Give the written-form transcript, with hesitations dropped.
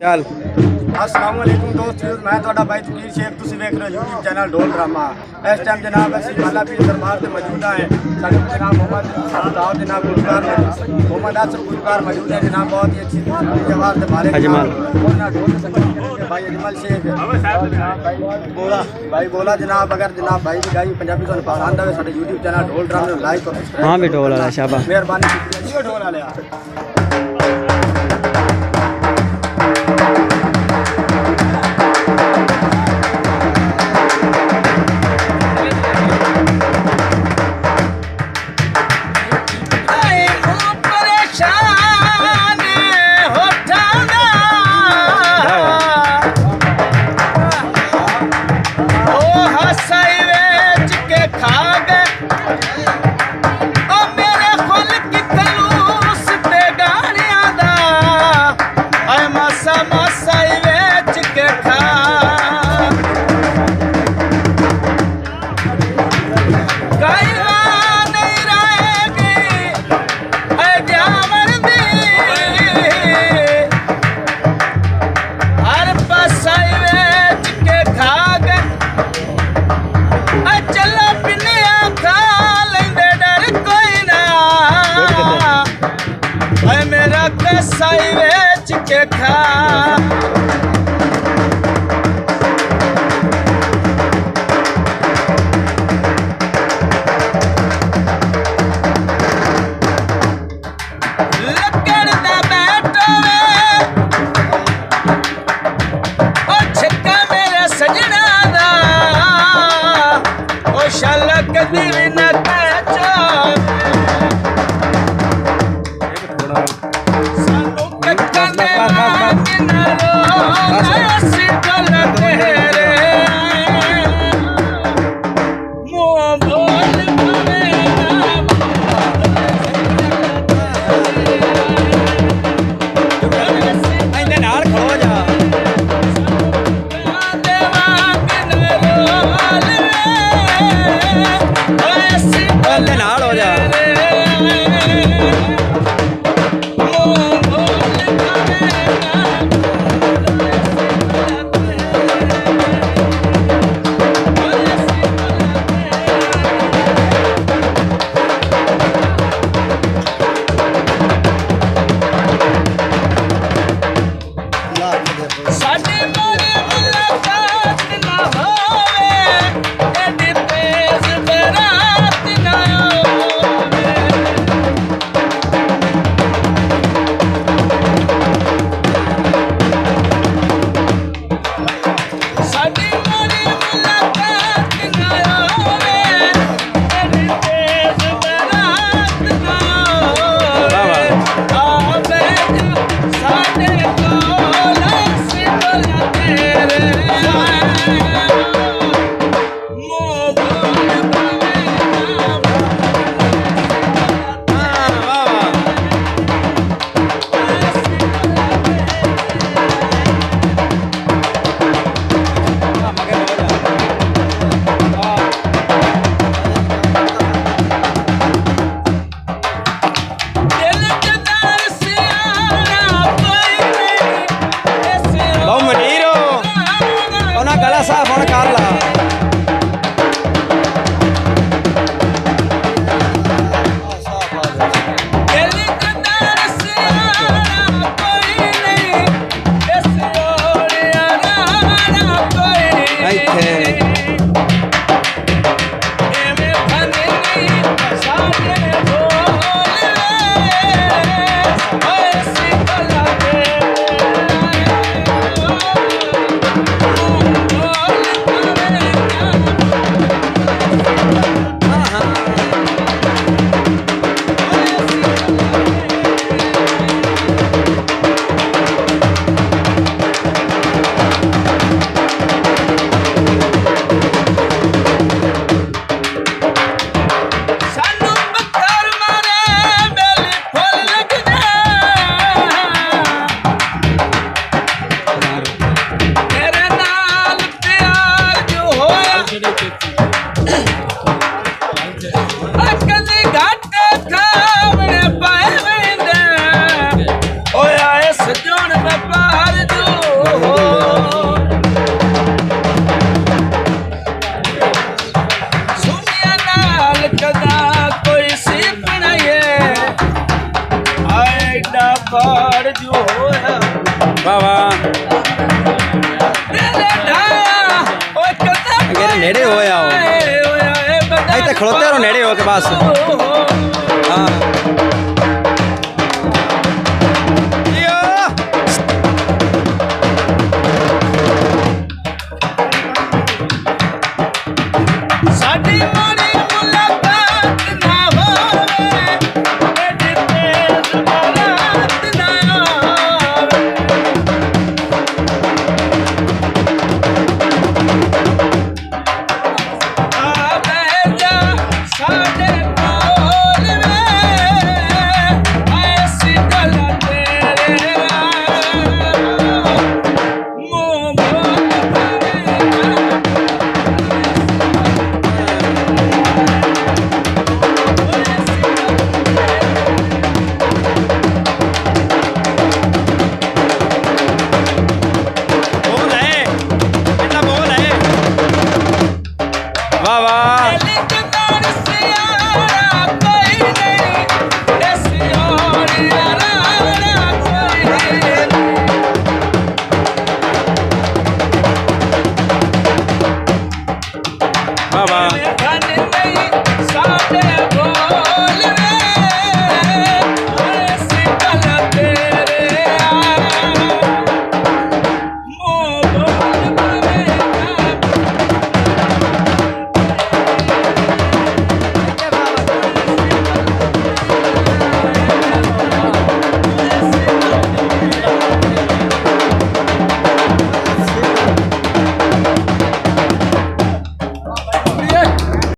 ਚੱਲ अस्सलाम वालेकुम दोस्तों, मैं ਤੁਹਾਡਾ ਬਾਈ ਤਕੀਰ ਸ਼ੇਖ। ਤੁਸੀਂ ਵੇਖ ਰਹੇ ਹੋ YouTube ਚੈਨਲ ਢੋਲ ਡਰਾਮਾ। ਇਸ ਟਾਈਮ ਜਨਾਬ ਅਸੀਂ ਮਾਲਾ ਪੀਰ ਦਰਬਾਰ ਤੇ ਮੌਜੂਦ ਹਾਂ। ਸਾਡੇ ਜਨਾਬ मोहम्मद साहब जनाब गुलकार मोहम्मद आसफ गुलकार मौजूद है जनाब। बहुत ही अच्छी जवाब से मारे अजमल भाई अजमल शेख भाई बोला जनाब। अगर जनाब भाई की गाई पंजाबी को पसंद आए साडे YouTube चैनल ढोल ड्रामे ਨੂੰ लाइक और सब्सक्राइब। हाँ भी ढोल वाला शाबा मेहरबानी शुक्रिया ढोल वाले। साई वेच के खा लकड़ दा बैठो वे ओ छक्का मेरे सजना दा ओ शलक दी न कैचो ਵਾਹ ਵਾਹ ਅੱਗੇ ਦੇ ਨੇੜੇ ਹੋ ਆਓ ਇੱਥੇ ਖਲੋਤੇ ਰਹੋ ਨੇੜੇ ਹੋ ਕੇ ਬਸ ਹਾਂ ਸਾਡੀ ਮਾੜੀ ਮੁਲਾਕਾਤ ਨਾ ਹੋਵੇ ਤੇ ਤੇਜ਼ ਬਾਰਾਤ ਨਾ ਆਵੇ ਆ ਬਹਿ ਜਾ ਸਾਡੇ ਕੋਲ ਵੇ ਐਸੀ ਗੱਲ ਤੇਰੇ ਮੋਹ ਬੋਲ ਹੈ ਕਿੰਨਾ ਬੋਲ ਹੈ ਵਾਹ ਵਾਹ ਵਾਹ ਵਾਹ